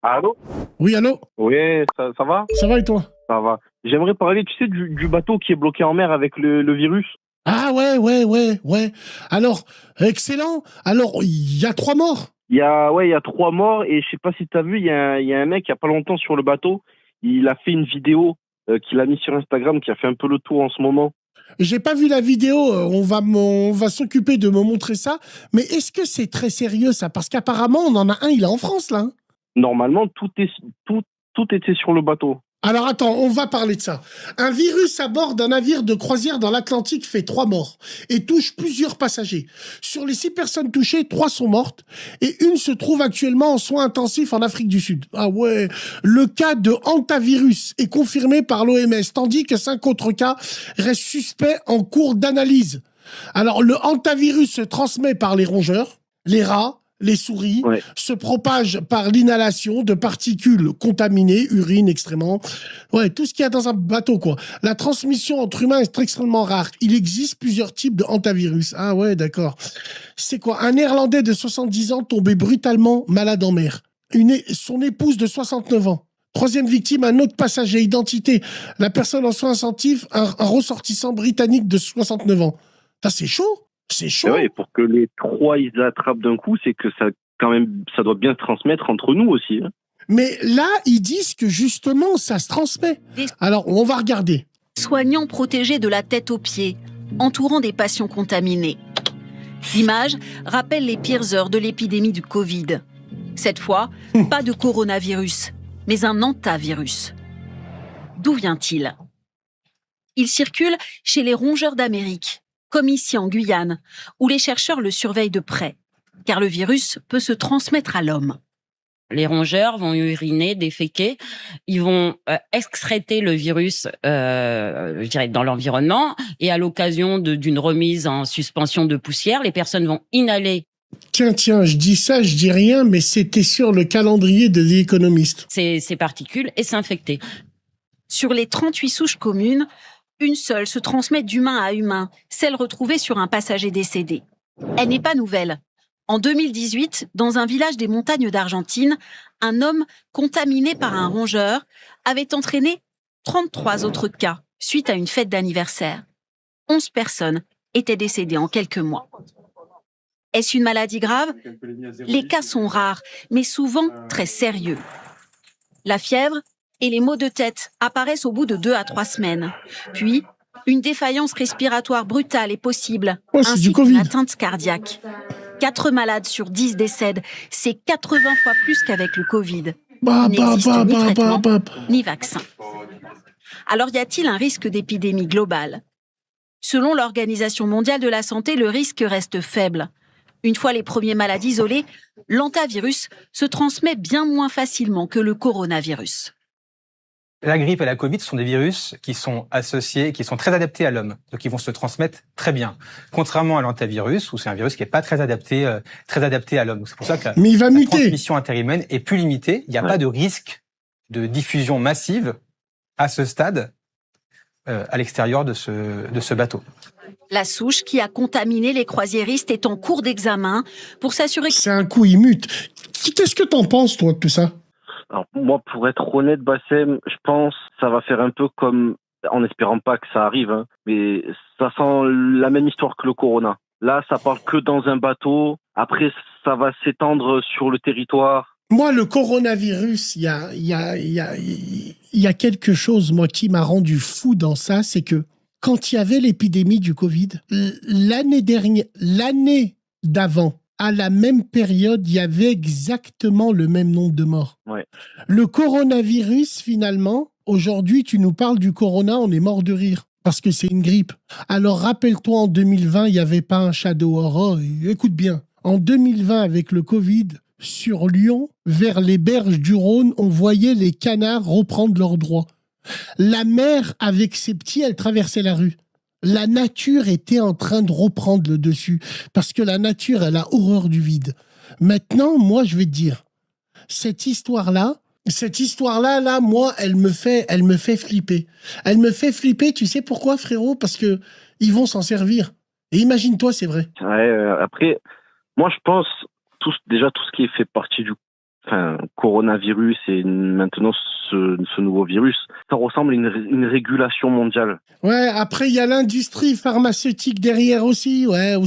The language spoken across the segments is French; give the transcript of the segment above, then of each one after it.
Allô? Oui, allô? Oui, ça va? Ça va et toi? Ça va. J'aimerais parler, tu sais, du bateau qui est bloqué en mer avec le virus. Ah ouais. Alors, excellent. Alors, il y a 3 morts. Il y a 3 morts et je sais pas si tu as vu, il y a un mec il y a pas longtemps sur le bateau. Il a fait une vidéo qu'il a mis sur Instagram qui a fait un peu le tour en ce moment. J'ai pas vu la vidéo, on va s'occuper de me montrer ça. Mais est-ce que c'est très sérieux ça? Parce qu'apparemment, on en a un, il est en France là, hein. Normalement, tout était sur le bateau. Alors attends, on va parler de ça. Un virus à bord d'un navire de croisière dans l'Atlantique fait 3 morts et touche plusieurs passagers. Sur les 6 personnes touchées, 3 sont mortes et une se trouve actuellement en soins intensifs en Afrique du Sud. Ah ouais, le cas de hantavirus est confirmé par l'OMS, tandis que 5 autres cas restent suspects en cours d'analyse. Alors le hantavirus se transmet par les rongeurs, les rats, les souris, Ouais. se propagent par l'inhalation de particules contaminées, urine, excréments. Ouais, tout ce qu'il y a dans un bateau, quoi. La transmission entre humains est extrêmement rare. Il existe plusieurs types de hantavirus. Ah ouais, d'accord. C'est quoi? Un Néerlandais de 70 ans tombé brutalement malade en mer. Son épouse de 69 ans. Troisième victime, un autre passager. Identité, la personne en soins intensifs, un ressortissant britannique de 69 ans. Ça, c'est chaud. C'est chaud. Et ouais, pour que les 3 ils l'attrapent d'un coup, c'est que ça, quand même, ça doit bien se transmettre entre nous aussi, hein. Mais là, ils disent que justement, ça se transmet. Alors, on va regarder. Soignants protégés de la tête aux pieds, entourant des patients contaminés. L'image rappelle les pires heures de l'épidémie du Covid. Cette fois, pas de coronavirus, mais un hantavirus. D'où vient-il? Il circule chez les rongeurs d'Amérique, comme ici en Guyane, où les chercheurs le surveillent de près, car le virus peut se transmettre à l'homme. Les rongeurs vont uriner, déféquer, ils vont excréter le virus, je dirais, dans l'environnement, et à l'occasion d'une remise en suspension de poussière, les personnes vont inhaler Tiens, je dis ça, je dis rien, mais c'était sur le calendrier de The Economist. ces particules et s'infecter. Sur les 38 souches communes, une seule se transmet d'humain à humain, celle retrouvée sur un passager décédé. Elle n'est pas nouvelle. En 2018, dans un village des montagnes d'Argentine, un homme contaminé par un rongeur avait entraîné 33 autres cas suite à une fête d'anniversaire. 11 personnes étaient décédées en quelques mois. Est-ce une maladie grave? Les cas sont rares, mais souvent très sérieux. La fièvre et les maux de tête apparaissent au bout de 2 à 3 semaines. Puis, une défaillance respiratoire brutale est possible, Oh, c'est du ainsi Covid. qu'une atteinte cardiaque. 4 malades sur 10 décèdent. C'est 80 fois plus qu'avec le Covid. Il n'existe ni traitement, ni vaccin. Alors y a-t-il un risque d'épidémie globale? Selon l'Organisation mondiale de la santé, le risque reste faible. Une fois les premiers malades isolés, l'hantavirus se transmet bien moins facilement que le coronavirus. La grippe et la Covid sont des virus qui sont associés, qui sont très adaptés à l'homme. Donc, ils vont se transmettre très bien. Contrairement à l'hantavirus, où c'est un virus qui n'est pas très adapté à l'homme. Donc, c'est pour ça que Mais il va la muter. transmission interhumaine est plus limitée. Il n'y a pas de risque de diffusion massive à ce stade, à l'extérieur de ce bateau. La souche qui a contaminé les croisiéristes est en cours d'examen pour s'assurer que C'est un coup, il mute. Qu'est-ce que t'en penses, toi, de tout ça? Alors, moi, pour être honnête, Bassem, je pense que ça va faire un peu comme, en espérant pas que ça arrive, hein, mais ça sent la même histoire que le corona. Là, ça parle que dans un bateau. Après, ça va s'étendre sur le territoire. Moi, le coronavirus, il y a quelque chose, moi, qui m'a rendu fou dans ça, c'est que quand il y avait l'épidémie du Covid, l'année d'avant, à la même période, il y avait exactement le même nombre de morts. Ouais. Le coronavirus, finalement, aujourd'hui, tu nous parles du corona, on est mort de rire. Parce que c'est une grippe. Alors, rappelle-toi, en 2020, il n'y avait pas un shadow horror. Écoute bien. En 2020, avec le Covid, sur Lyon, vers les berges du Rhône, on voyait les canards reprendre leurs droits. La mère, avec ses petits, elle traversait la rue. La nature était en train de reprendre le dessus. Parce que la nature, elle a horreur du vide. Maintenant, moi, je vais te dire, cette histoire-là, là, moi, elle me fait flipper. Elle me fait flipper, tu sais pourquoi, frérot? Parce que ils vont s'en servir. Et imagine-toi, c'est vrai. Après, moi, je pense, déjà, tout ce qui est fait partie du coronavirus et maintenant ce nouveau virus, ça ressemble à une régulation mondiale. Ouais, après, il y a l'industrie pharmaceutique derrière aussi. Ouais,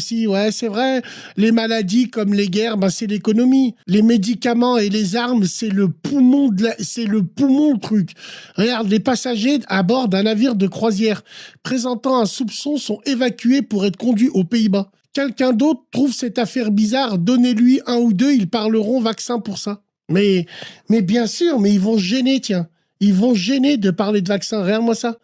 c'est vrai. Les maladies comme les guerres, c'est l'économie. Les médicaments et les armes, c'est le poumon le truc. Regarde, les passagers à bord d'un navire de croisière présentant un soupçon sont évacués pour être conduits aux Pays-Bas. Quelqu'un d'autre trouve cette affaire bizarre, donnez-lui un ou deux, ils parleront vaccin pour ça. Mais bien sûr, mais ils vont se gêner, tiens. Ils vont se gêner de parler de vaccin. Regarde-moi ça.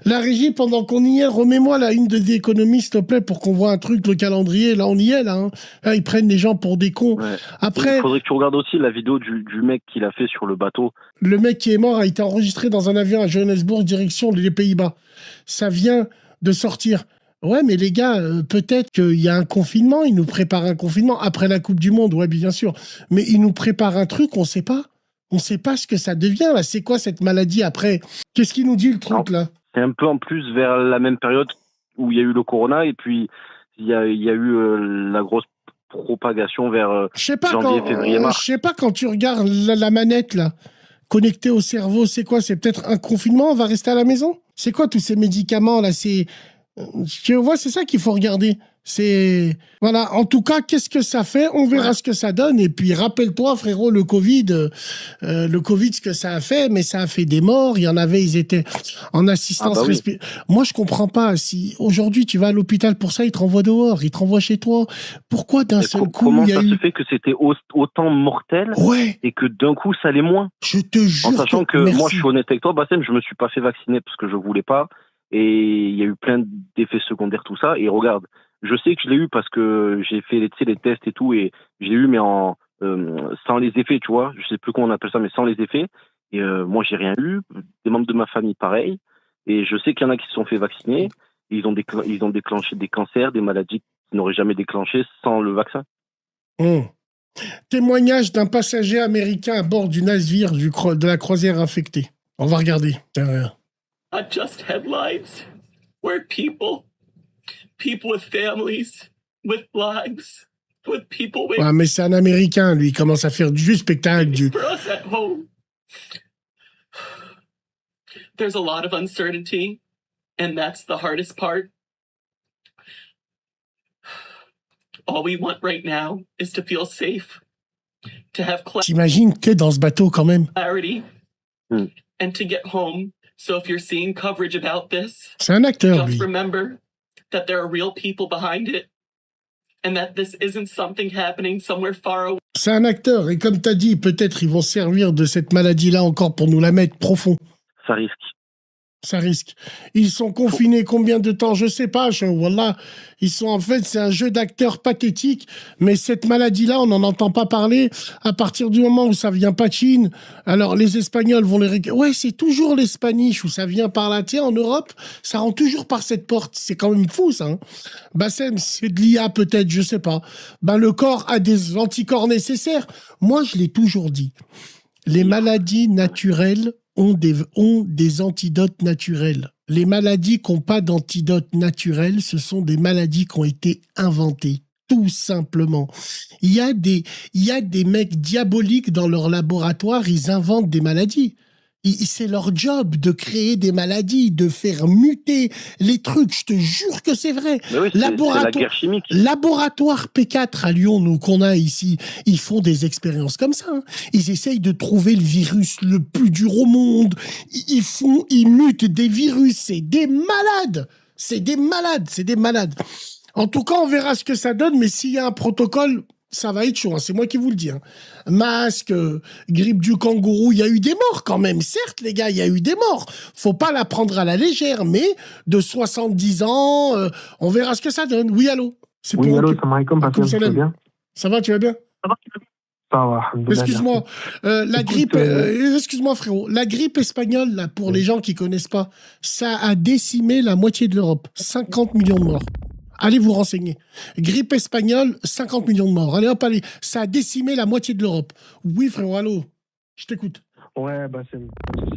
La régie, pendant qu'on y est, remets-moi la une de The Economist, s'il te plaît, pour qu'on voit un truc, le calendrier. Là, on y est, là. Hein. Là, ils prennent les gens pour des cons. Ouais. Après, il faudrait que tu regardes aussi la vidéo du mec qui l'a fait sur le bateau. Le mec qui est mort a été enregistré dans un avion à Johannesburg, direction les Pays-Bas. Ça vient de sortir. Ouais, mais les gars, peut-être qu'il y a un confinement, ils nous préparent un confinement après la Coupe du Monde, ouais, bien sûr. Mais ils nous préparent un truc, on sait pas. On sait pas ce que ça devient, là. C'est quoi cette maladie après? Qu'est-ce qu'il nous dit, le truc, là? C'est un peu en plus vers la même période où il y a eu le corona et puis il y a eu la grosse propagation vers janvier, février, mars. Je sais pas, quand tu regardes la manette, là, connectée au cerveau, c'est quoi? C'est peut-être un confinement, on va rester à la maison? C'est quoi tous ces médicaments, là? Tu vois, c'est ça qu'il faut regarder. Voilà. En tout cas, qu'est-ce que ça fait? On verra ce que ça donne. Et puis, rappelle-toi, frérot, le Covid, ce que ça a fait, mais ça a fait des morts. Il y en avait, ils étaient en assistance respiratoire. Moi, je comprends pas. Si aujourd'hui, tu vas à l'hôpital pour ça, ils te renvoient dehors, ils te renvoient chez toi. Pourquoi d'un seul coup, comment ça se fait que c'était autant mortel et que d'un coup, ça l'est moins? Je te jure. En sachant que moi, je suis honnête avec toi, Bassem, je me suis pas fait vacciner parce que je voulais pas. Et il y a eu plein d'effets secondaires, tout ça. Et regarde, je sais que je l'ai eu parce que j'ai fait les tests et tout, et je l'ai eu, mais sans les effets, tu vois. Je sais plus comment on appelle ça, mais sans les effets. Et moi, j'ai rien eu. Des membres de ma famille, pareil. Et je sais qu'il y en a qui se sont fait vacciner. Et ils ont déclenché des cancers, des maladies qu'ils n'auraient jamais déclenchées sans le vaccin. Témoignage d'un passager américain à bord du navire de la croisière infectée. On va regarder. Not just headlines, where people with families, with lives, with people with... Ouais, mais c'est un Américain, lui, il commence à faire du spectacle. For us at home, there's a lot of uncertainty, and that's the hardest part. All we want right now is to feel safe, to have T'imagines que dans ce bateau, quand même. Clarity, and to get home. So if you're seeing coverage about this, c'est un acteur, just lui. remember that there are real people behind it and that this isn't something happening somewhere far away. C'est un acteur, et comme tu as dit, peut-être ils vont servir de cette maladie-là encore pour nous la mettre profond. Ça risque. Ça risque. Ils sont confinés combien de temps? Je sais pas. Wallah, c'est un jeu d'acteurs pathétique. Mais cette maladie-là, on n'en entend pas parler à partir du moment où ça vient pas de Chine. Alors, les Espagnols vont les récupérer. Ouais, c'est toujours l'Espanish où ça vient par là. Tiens, en Europe, ça rentre toujours par cette porte. C'est quand même fou, ça. Hein. Bassem, c'est de l'IA peut-être, je sais pas. Le corps a des anticorps nécessaires. Moi, je l'ai toujours dit. Les maladies naturelles ont des antidotes naturels. Les maladies qui n'ont pas d'antidote naturel, ce sont des maladies qui ont été inventées, tout simplement. Il y a des mecs diaboliques dans leur laboratoire, ils inventent des maladies. C'est leur job de créer des maladies, de faire muter les trucs. Je te jure que c'est vrai. Oui, c'est la guerre chimique. Laboratoire P4 à Lyon, nous, qu'on a ici, ils font des expériences comme ça. Hein. Ils essayent de trouver le virus le plus dur au monde. Ils mutent des virus. C'est des malades. C'est des malades. En tout cas, on verra ce que ça donne, mais s'il y a un protocole, ça va être chaud, hein. C'est moi qui vous le dis. Hein. Masque, grippe du kangourou, il y a eu des morts quand même. Certes, les gars, il y a eu des morts. Faut pas la prendre à la légère, mais de 70 ans, on verra ce que ça donne. Oui, allô? Oui, allô, salam alaikum, tu vas bien? Ça va, tu vas bien? Ça va, alhamdoulilah. Excuse-moi, la grippe, excuse-moi frérot, la grippe espagnole, là, pour les gens qui connaissent pas, ça a décimé la moitié de l'Europe. 50 millions de morts. Allez vous renseigner. Grippe espagnole, 50 millions de morts. Allez hop, allez. Ça a décimé la moitié de l'Europe. Oui, frérot, allô. Je t'écoute. Ouais, c'est pas de souci.